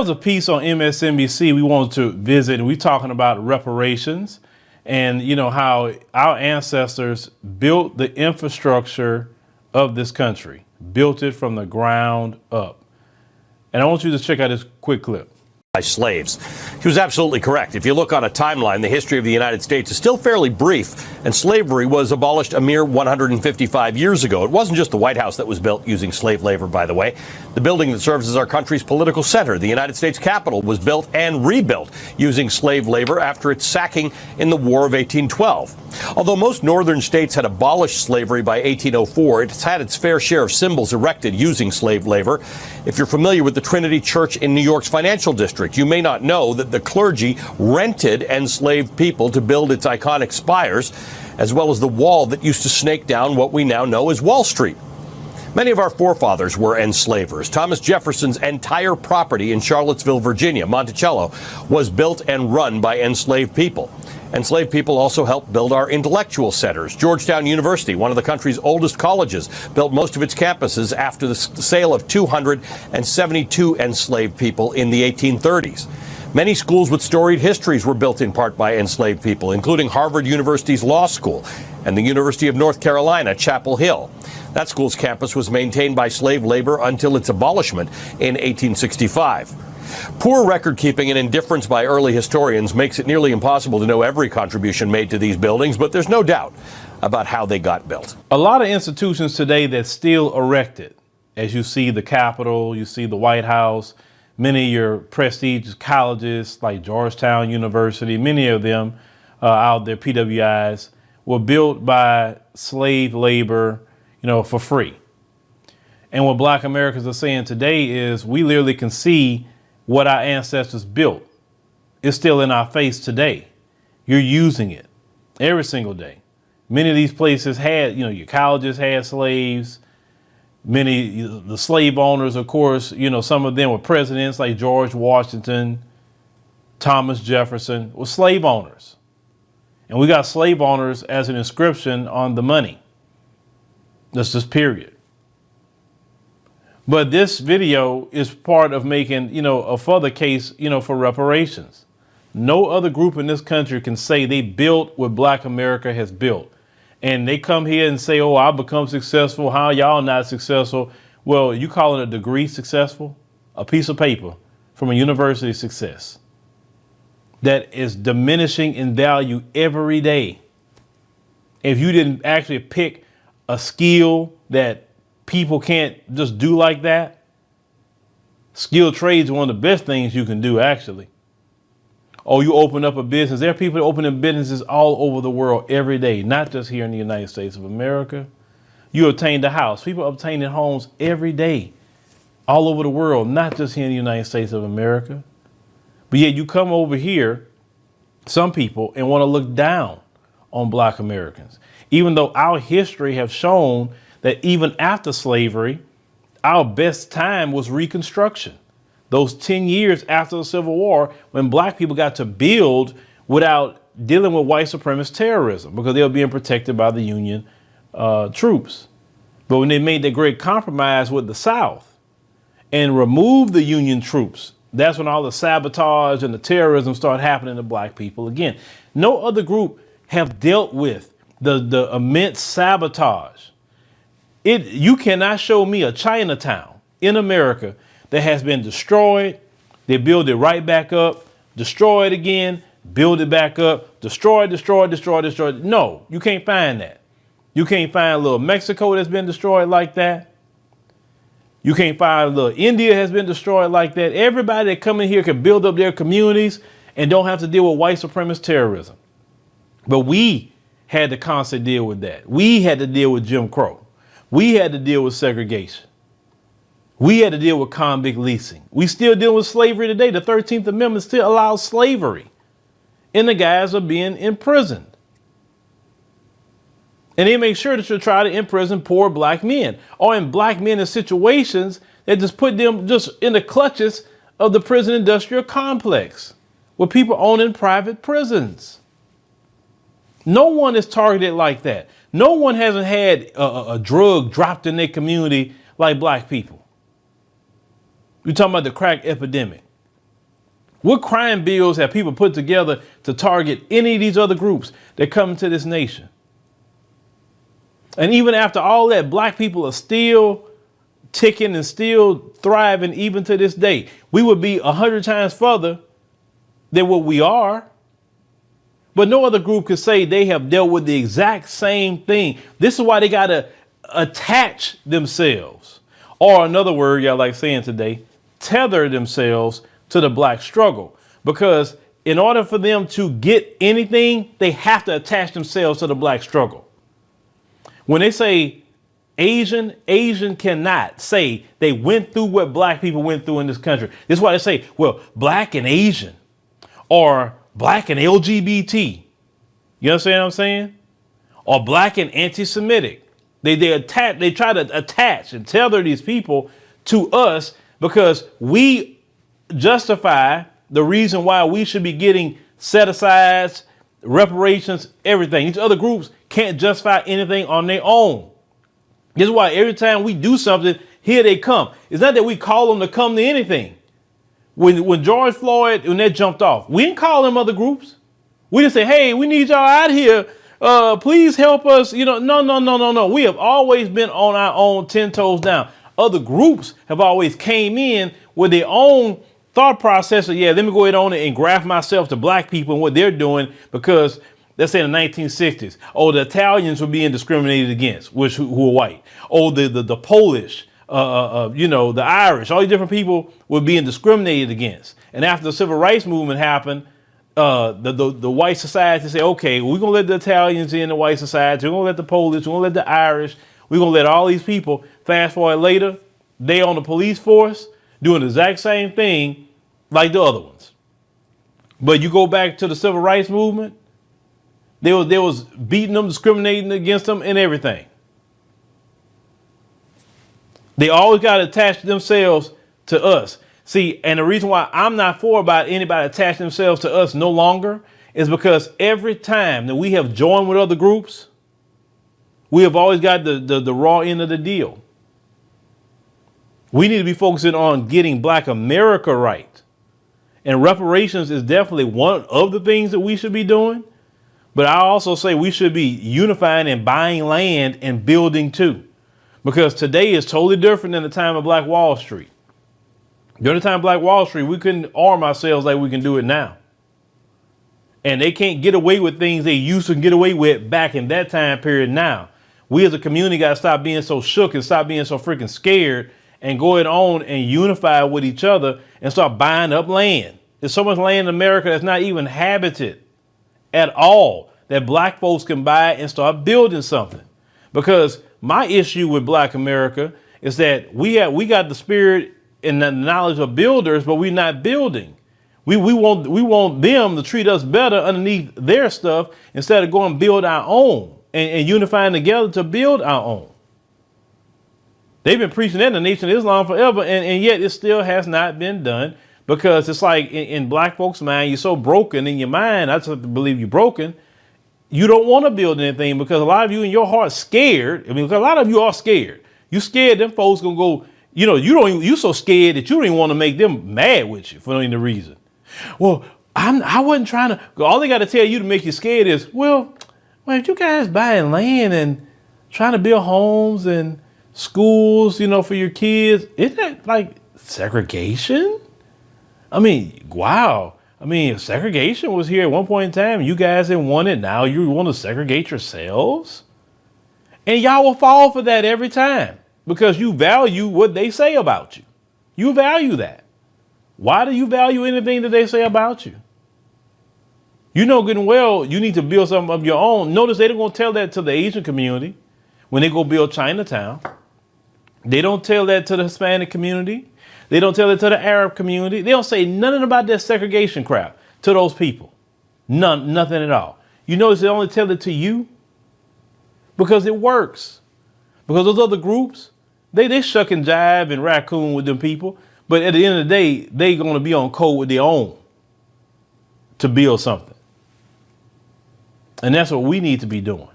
was a piece on MSNBC we wanted to visit, and we're talking about reparations and, you know, how our ancestors built the infrastructure of this country, built it from the ground up. And I want you to check out this quick clip. By slaves. He was absolutely correct. If you look on a timeline, the history of the United States is still fairly brief, and slavery was abolished a mere 155 years ago. It wasn't just the White House that was built using slave labor, by the way. The building that serves as our country's political center, the United States Capitol, was built and rebuilt using slave labor after its sacking in the War of 1812. Although most northern states had abolished slavery by 1804, it's had its fair share of symbols erected using slave labor. If you're familiar with the Trinity Church in New York's financial district, you may not know that the clergy rented enslaved people to build its iconic spires, as well as the wall that used to snake down what we now know as Wall Street. Many of our forefathers were enslavers. Thomas Jefferson's entire property in Charlottesville, Virginia, Monticello, was built and run by enslaved people. Enslaved people also helped build our intellectual centers. Georgetown University, one of the country's oldest colleges, built most of its campuses after the sale of 272 enslaved people in the 1830s. Many schools with storied histories were built in part by enslaved people, including Harvard University's Law School and the University of North Carolina, Chapel Hill. That school's campus was maintained by slave labor until its abolishment in 1865. Poor record-keeping and indifference by early historians makes it nearly impossible to know every contribution made to these buildings, but there's no doubt about how they got built. A lot of institutions today that's still erected, as you see the Capitol, you see the White House, many of your prestigious colleges like Georgetown University, many of them out there, PWIs, were built by slave labor, you know, for free. And what Black Americans are saying today is we literally can see what our ancestors built. It's still in our face today. You're using it every single day. Many of these places had, you know, your colleges had slaves. Many, the slave owners, of course, you know, some of them were presidents like George Washington, Thomas Jefferson, were slave owners. And we got slave owners as an inscription on the money. That's just period. But this video is part of making, you know, a further case, you know, for reparations. No other group in this country can say they built what Black America has built. And they come here and say, oh, I've become successful. How y'all not successful? Well, you calling a degree successful? A piece of paper from a university success that is diminishing in value every day. If you didn't actually pick a skill that people can't just do like that. Skilled trades are one of the best things you can do, actually. Oh, you open up a business. There are people opening businesses all over the world every day, not just here in the United States of America. You obtained a house. People obtaining homes every day, all over the world, not just here in the United States of America. But yet you come over here, some people, and want to look down on Black Americans, even though our history have shown that even after slavery, our best time was Reconstruction. Those 10 years after the Civil War, when Black people got to build without dealing with white supremacist terrorism, because they were being protected by the Union troops. But when they made that great compromise with the South and removed the Union troops, that's when all the sabotage and the terrorism started happening to Black people again. No other group have dealt with the immense sabotage. You cannot show me a Chinatown in America that has been destroyed. They build it right back up, destroy it again, build it back up, destroy. No, you can't find that. You can't find little Mexico that's been destroyed like that. You can't find little India has been destroyed like that. Everybody that come in here can build up their communities and don't have to deal with white supremacist terrorism. But we had to constantly deal with that. We had to deal with Jim Crow. We had to deal with segregation. We had to deal with convict leasing. We still deal with slavery today. The 13th Amendment still allows slavery, and the guys are being imprisoned. And they make sure that you try to imprison poor Black men, or in Black men in situations that just put them just in the clutches of the prison industrial complex, with people owning private prisons. No one is targeted like that. No one hasn't had a drug dropped in their community like Black people. You're talking about the crack epidemic. What crime bills have people put together to target any of these other groups that come into this nation? And even after all that, black people are still ticking and still thriving even to this day. We would be 100 times further than what we are. But no other group could say they have dealt with the exact same thing. This is why they got to attach themselves, or another word y'all like saying today, tether themselves to the black struggle. Because in order for them to get anything, they have to attach themselves to the black struggle. When they say Asian cannot say they went through what black people went through in this country. This is why they say, well, black and Asian or black and LGBT. You understand what I'm saying? Or black and anti-Semitic. They try to attach and tether these people to us because we justify the reason why we should be getting set-asides, reparations, everything. These other groups can't justify anything on their own. This is why every time we do something, here they come. It's not that we call them to come to anything. When George Floyd, when that jumped off, we didn't call them other groups. We didn't say, hey, we need y'all out here. Please help us. No. We have always been on our own 10 toes down. Other groups have always came in with their own thought process of, yeah, let me go ahead on and graft myself to black people and what they're doing because let's say in the 1960s, the Italians were being discriminated against, who are white. The Polish, the Irish, all these different people were being discriminated against. And after the civil rights movement happened, the white society said, okay, we're going to let the Italians in the white society. We're going to let the Polish, we're going to let the Irish, we're going to let all these people. Fast forward later, they on the police force doing the exact same thing like the other ones. But you go back to the civil rights movement, they was beating them, discriminating against them and everything. They always got to attach themselves to us. See, and the reason why I'm not for about anybody attaching themselves to us no longer is because every time that we have joined with other groups, we have always got the raw end of the deal. We need to be focusing on getting Black America right. And reparations is definitely one of the things that we should be doing. But I also say we should be unifying and buying land and building too. Because today is totally different than the time of Black Wall Street. During the time of Black Wall Street, we couldn't arm ourselves like we can do it now. And they can't get away with things they used to get away with back in that time period now. We as a community got to stop being so shook and stop being so freaking scared and go it on and unify with each other and start buying up land. There's so much land in America that's not even habited at all that black folks can buy and start building something. Because my issue with Black America is that we got the spirit and the knowledge of builders, but we're not building. We want them to treat us better underneath their stuff instead of going and build our own and unifying together to build our own. They've been preaching that in the Nation of Islam forever, and yet it still has not been done because it's like in black folks' mind, you're so broken in your mind. I just have to believe you're broken. You don't want to build anything because a lot of you in your heart scared. I mean, a lot of you are scared. You scared them folks gonna go. You so scared that you don't even want to make them mad with you for any reason. Well, I wasn't trying to. All they got to tell you to make you scared is, well, if you guys buying land and trying to build homes and schools, for your kids, isn't that like segregation? I mean, wow. I mean, if segregation was here at one point in time, you guys didn't want it. Now you want to segregate yourselves, and y'all will fall for that every time. Because you value what they say about you. You value that. Why do you value anything that they say about you? You know good and well you need to build something of your own. Notice they don't go tell that to the Asian community when they go build Chinatown. They don't tell that to the Hispanic community. They don't tell it to the Arab community. They don't say nothing about that segregation crap to those people. Nothing at all. You notice they only tell it to you because it works. Because those other groups, they shuck and jive and raccoon with them people. But at the end of the day, they going to be on code with their own to build something. And that's what we need to be doing.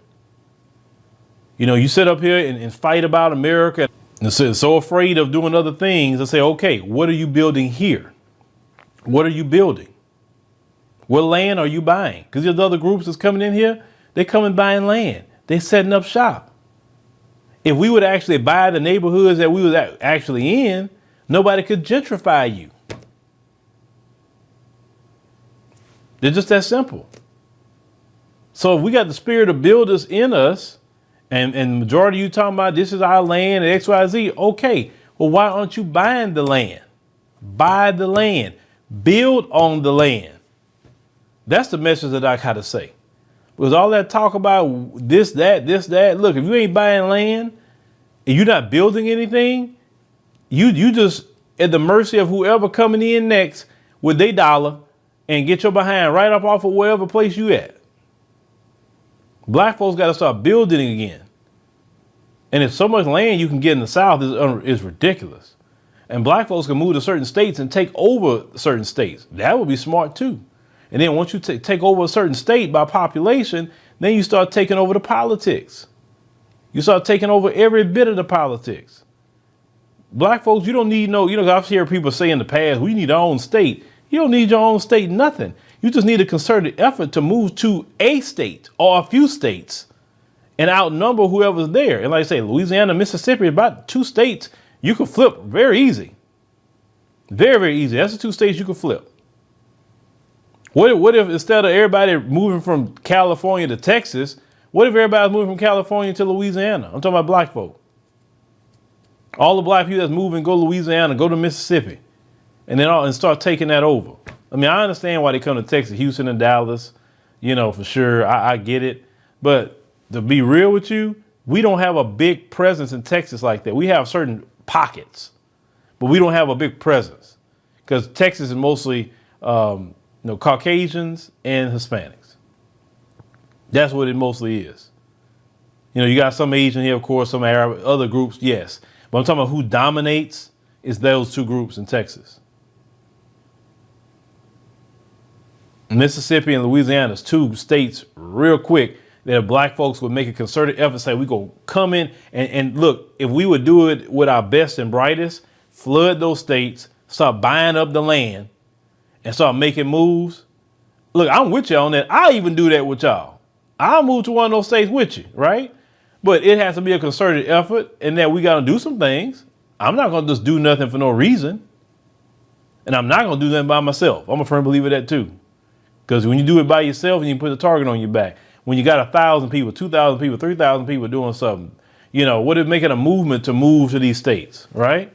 You sit up here and fight about America and so afraid of doing other things and say, okay, what are you building here? What are you building? What land are you buying? Because there's other groups that's coming in here. They coming buying land. They setting up shop. If we would actually buy the neighborhoods that we was actually in, nobody could gentrify you. They're just that simple. So if we got the spirit of builders in us, and the majority of you talking about this is our land and X, Y, Z, okay. Well, why aren't you buying the land? Buy the land. Build on the land. That's the message that I gotta say. Because all that talk about this, that, look, if you ain't buying land and you're not building anything, you just at the mercy of whoever coming in next with their dollar and get your behind right up off of wherever place you at. Black folks got to start building again. And if so much land you can get in the South is ridiculous. And black folks can move to certain states and take over certain states. That would be smart too. And then once you take over a certain state by population, then you start taking over the politics. You start taking over every bit of the politics. Black folks, you don't need I've heard people say in the past, we need our own state. You don't need your own state, nothing. You just need a concerted effort to move to a state or a few states and outnumber whoever's there. And like I say, Louisiana, Mississippi, about 2 states you can flip very easy. Very, very easy. That's the 2 states you can flip. What if instead of everybody moving from California to Texas, what if everybody's moving from California to Louisiana? I'm talking about black folk. All the black people that's moving, go to Louisiana, go to Mississippi, and start taking that over. I mean, I understand why they come to Texas, Houston and Dallas, for sure. I get it. But to be real with you, we don't have a big presence in Texas like that. We have certain pockets, but we don't have a big presence because Texas is mostly Caucasians and Hispanics. That's what it mostly is. You got some Asian here, of course, some Arab, other groups, yes. But I'm talking about who dominates is those 2 groups in Texas. Mississippi and Louisiana is 2 states real quick that black folks would make a concerted effort, say we go come in and look, if we would do it with our best and brightest, flood those states, start buying up the land and start making moves. Look, I'm with you on that. I'll even do that with y'all. I'll move to one of those states with you, right? But it has to be a concerted effort and that we got to do some things. I'm not going to just do nothing for no reason. And I'm not going to do nothing by myself. I'm a firm believer of that too. Because when you do it by yourself and you put the target on your back, when you got 1,000 people, 2,000 people, 3,000 people doing something, what if making a movement to move to these states, right?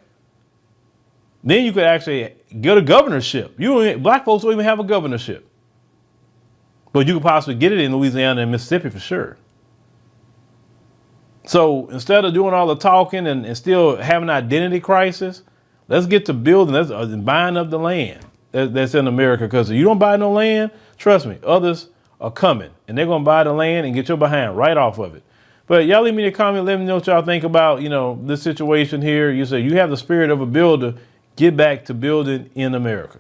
Then you could actually get a governorship. Black folks don't even have a governorship. But you could possibly get it in Louisiana and Mississippi for sure. So instead of doing all the talking and still having an identity crisis, let's get to building, and buying up the land that's in America. Because if you don't buy no land, trust me, others are coming and they're going to buy the land and get your behind right off of it. But y'all leave me a comment. Let me know what y'all think about, this situation here. You say you have the spirit of a builder. Get back to building in America.